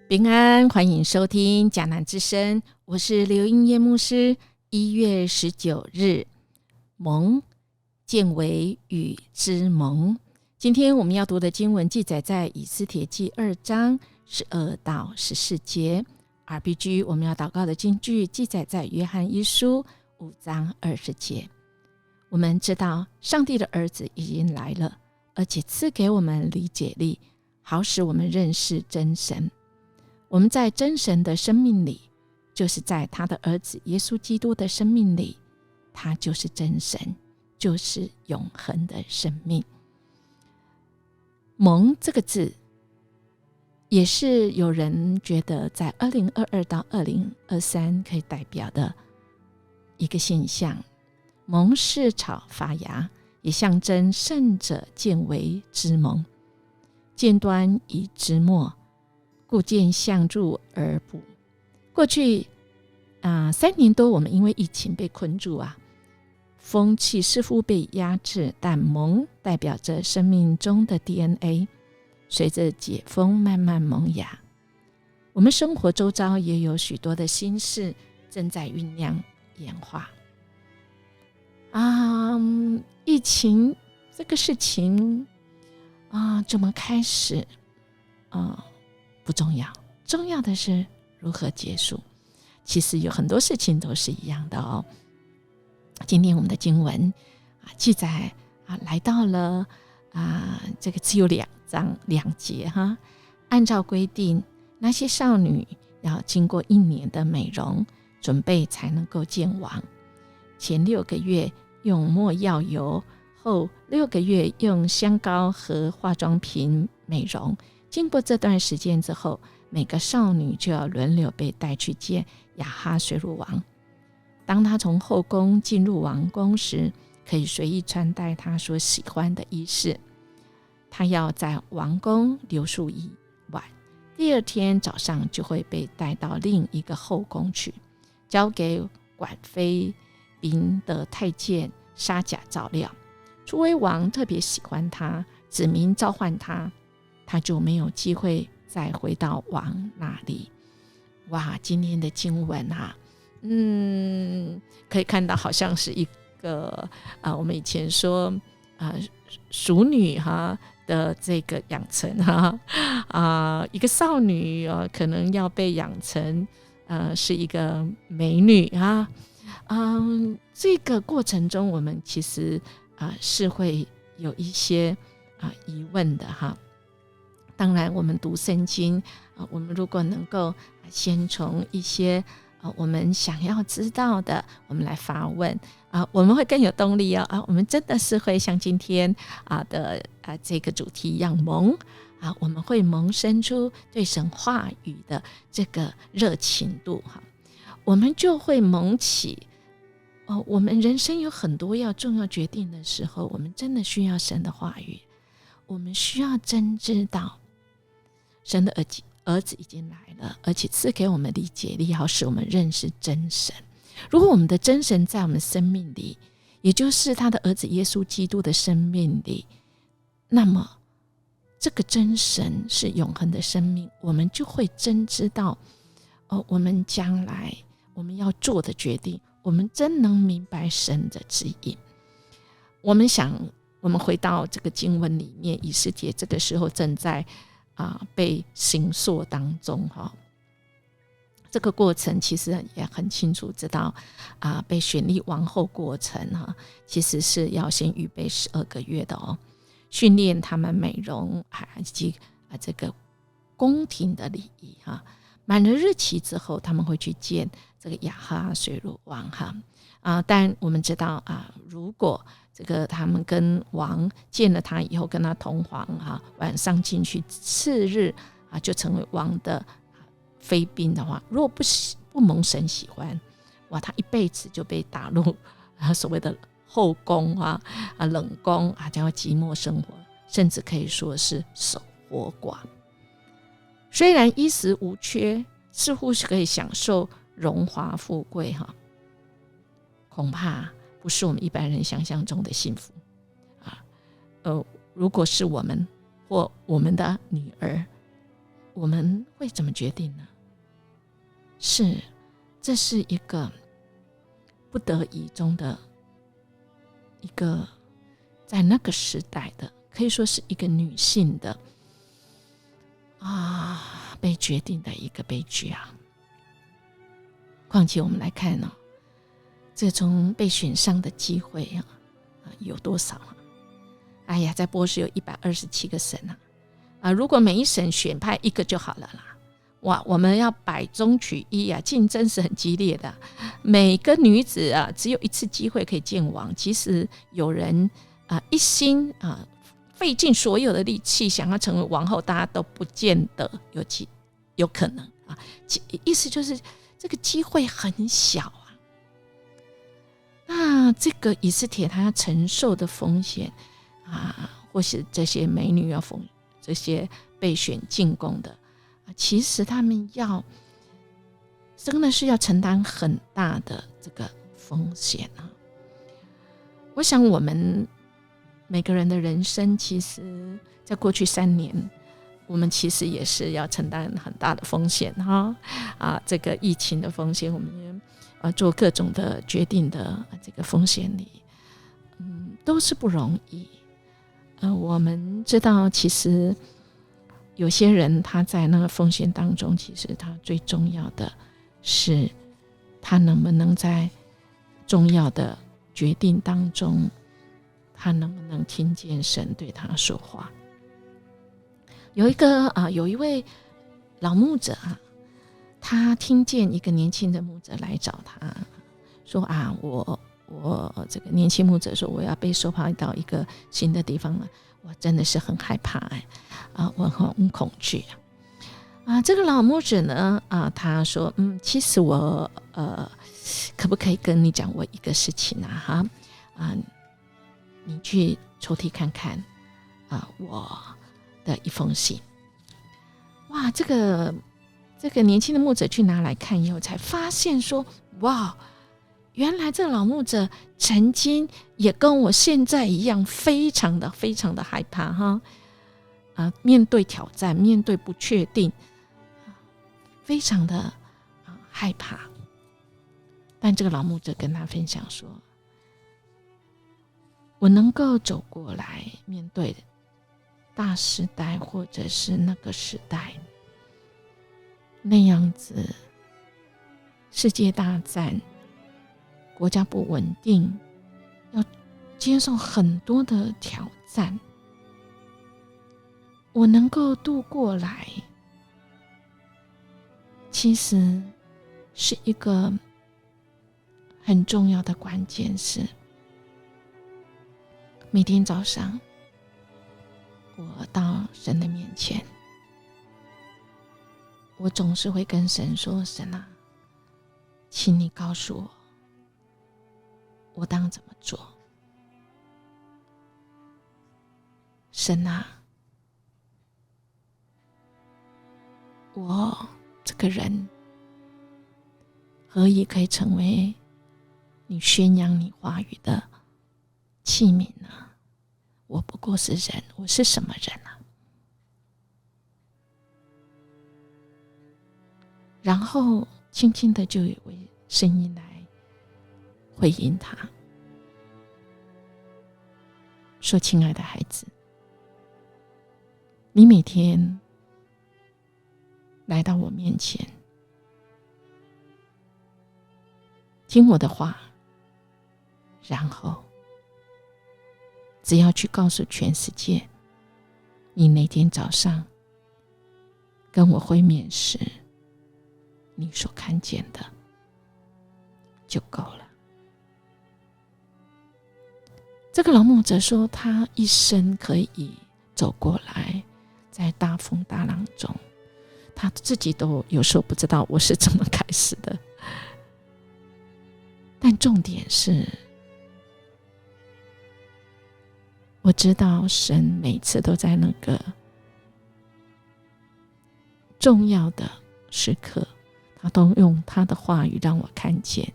平安，欢迎收听迦南之声，我是刘英叶牧师。1月19日，蒙，见为与之蒙。今天我们要读的经文记载在以斯帖记2章12到14节。RPG 我们要祷告的经句记载在约翰一书5章20节。我们知道上帝的儿子已经来了，而且赐给我们理解力，好使我们认识真神。我们在真神的生命里，就是在他的儿子耶稣基督的生命里，他就是真神，就是永恒的生命。蒙这个字也是有人觉得在2022到2023可以代表的一个现象。蒙是草发芽，也象征圣者见为之蒙，见端以之末，故见相助而补。过去3年多，我们因为疫情被困住风气似乎被压制，但萌代表着生命中的 DNA， 随着解封慢慢萌芽。我们生活周遭也有许多的新事正在酝酿演化。疫情这个事情怎么开始不重要，重要的是如何结束。其实有很多事情都是一样的哦。今天我们的经文记载来到了这个只有2节按照规定，那些少女要经过1年的美容准备才能够见王。前6个月用没药油，后6个月用香膏和化妆品美容。经过这段时间之后，每个少女就要轮流被带去见亚哈水鲁王。当她从后宫进入王宫时，可以随意穿戴她所喜欢的衣饰。她要在王宫留宿1晚，第2天早上就会被带到另一个后宫去，交给管妃嫔的太监沙甲照料。除非王特别喜欢她，指明召唤她，他就没有机会再回到王那里。今天的经文可以看到好像是一个我们以前说淑女的这个养成一个少女可能要被养成是一个美女这个过程中我们其实是会有一些疑问的当然我们读圣经我们如果能够先从一些我们想要知道的我们来发问我们会更有动力我们真的是会像今天的这个主题一样萌我们会萌生出对神话语的这个热情度我们就会萌起我们人生有很多重要决定的时候，我们真的需要神的话语，我们需要真知道神的儿子已经来了，而且赐给我们理解力，好使我们认识真神。如果我们的真神在我们生命里，也就是他的儿子耶稣基督的生命里，那么这个真神是永恒的生命，我们就会真知道我们将来我们要做的决定，我们真能明白神的指引。我们回到这个经文里面，以斯帖这个时候正在被刑诉当中这个过程其实也很清楚知道被选立王后过程其实是要先预备12个月的训练他们美容以及这个宫廷的礼仪满了日期之后，他们会去见这个亚哈水鲁王但我们知道如果这个他们跟王见了他以后跟他同房晚上进去，次日就成为王的妃嫔的话，如果不蒙神喜欢他一辈子就被打入所谓的后宫冷宫将会寂寞生活，甚至可以说是守活寡。虽然衣食无缺，似乎是可以享受荣华富贵恐怕不是我们一般人想象中的幸福如果是我们或我们的女儿，我们会怎么决定呢？这是一个不得已中的一个，在那个时代的，可以说是一个女性的被决定的一个悲剧啊。况且我们来看这从被选上的机会有多少哎呀，在波士有127个省如果每一省选派一个就好了啦。哇，我们要百中取一竞争是很激烈的。每个女子只有一次机会可以见王，即使有人一心费尽所有的力气想要成为王后，大家都不见得有可能意思就是这个机会很小那这个以斯帖她要承受的风险或是这些美女这些被选进宫的其实他们真的是要承担很大的这个风险我想我们每个人的人生，其实在过去3年，我们其实也是要承担很大的风险这个疫情的风险，我们也做各种的决定的这个风险里，都是不容易。我们知道，其实有些人他在那个风险当中，其实他最重要的是他能不能在重要的决定当中，他能不能听见神对他说话。有一位老牧者他听见一个年轻的牧者来找他说我这个年轻牧者说我要被收派到一个新的地方了，我真的是很害怕我很恐惧这个老牧者呢他说其实我可不可以跟你讲我一个事情你去抽屉看看我的一封信。哇，这个年轻的牧者去拿来看以后，才发现说，哇，原来这个老牧者曾经也跟我现在一样，非常的非常的害怕面对挑战，面对不确定，非常的害怕。但这个老牧者跟他分享说，我能够走过来面对大时代或者是那个时代那样子世界大战，国家不稳定，要接受很多的挑战，我能够度过来，其实是一个很重要的关键，是每天早上我到神的面前，我总是会跟神说，神啊，请你告诉我，我当怎么做。神啊，我这个人何以可以成为你宣扬你话语的器皿呢？我不过是人，我是什么人啊？然后轻轻的就有一位声音来回应他，说，亲爱的孩子，你每天来到我面前，听我的话，然后只要去告诉全世界，你那天早上跟我会面时你所看见的就够了。这个老牧者说，他一生可以走过来，在大风大浪中，他自己都有时候不知道我是怎么开始的，但重点是我知道神每次都在那个重要的时刻，他都用他的话语让我看见，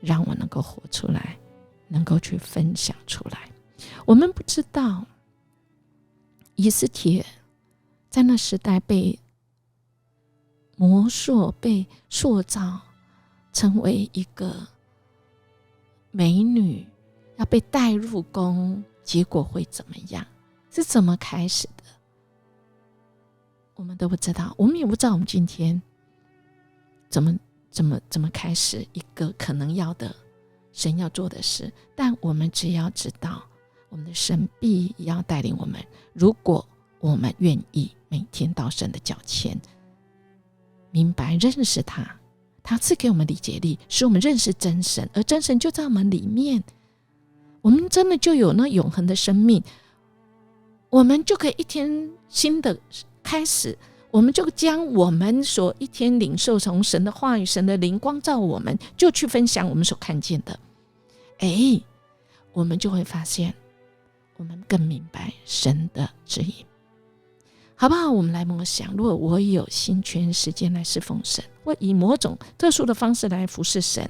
让我能够活出来，能够去分享出来。我们不知道以斯帖在那时代被磨塑、被塑造成为一个美女，要被带入宫，结果会怎么样？是怎么开始的？我们都不知道，我们也不知道我们今天怎么开始一个可能要的神要做的事，但我们只要知道，我们的神必要带领我们。如果我们愿意每天到神的脚前，明白认识他，他赐给我们理解力，使我们认识真神，而真神就在我们里面，我们真的就有那永恒的生命，我们就可以一天新的开始，我们就将我们所一天领受从神的话语、神的灵光照我们，就去分享我们所看见的。我们就会发现，我们更明白神的指引，好不好？我们来默想，如果我有心全时间来侍奉神，或以某种特殊的方式来服侍神，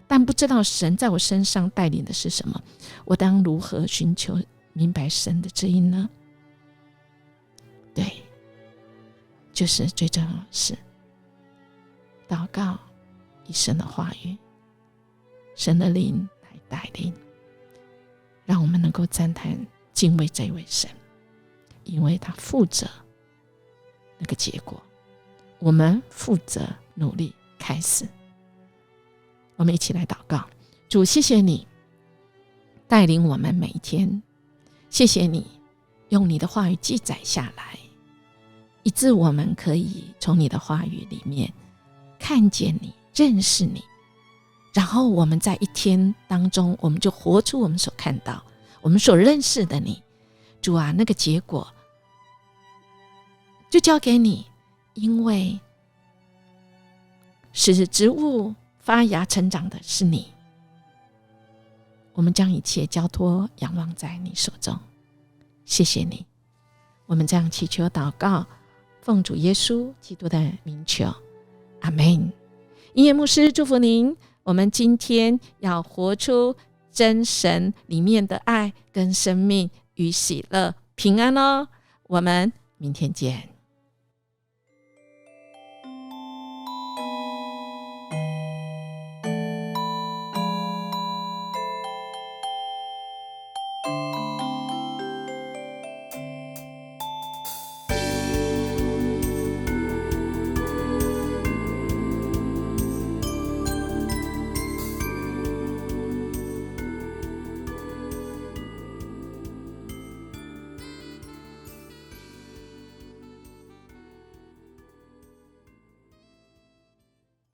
但不知道神在我身上带领的是什么，我当如何寻求明白神的指引呢？对，就是最重要的是祷告，以神的话语、神的灵来带领，让我们能够赞叹敬畏这位神，因为他负责那个结果，我们负责努力开始。我们一起来祷告。主，谢谢你带领我们每一天，谢谢你用你的话语记载下来，以致我们可以从你的话语里面看见你、认识你，然后我们在一天当中，我们就活出我们所看到、我们所认识的你。主啊，那个结果就交给你，因为使植物发芽成长的是你，我们将一切交托仰望在你手中。谢谢你，我们这样祈求祷告，奉主耶稣基督的名求，阿们。音乐牧师祝福您，我们今天要活出真神里面的爱跟生命与喜乐平安哦。我们明天见。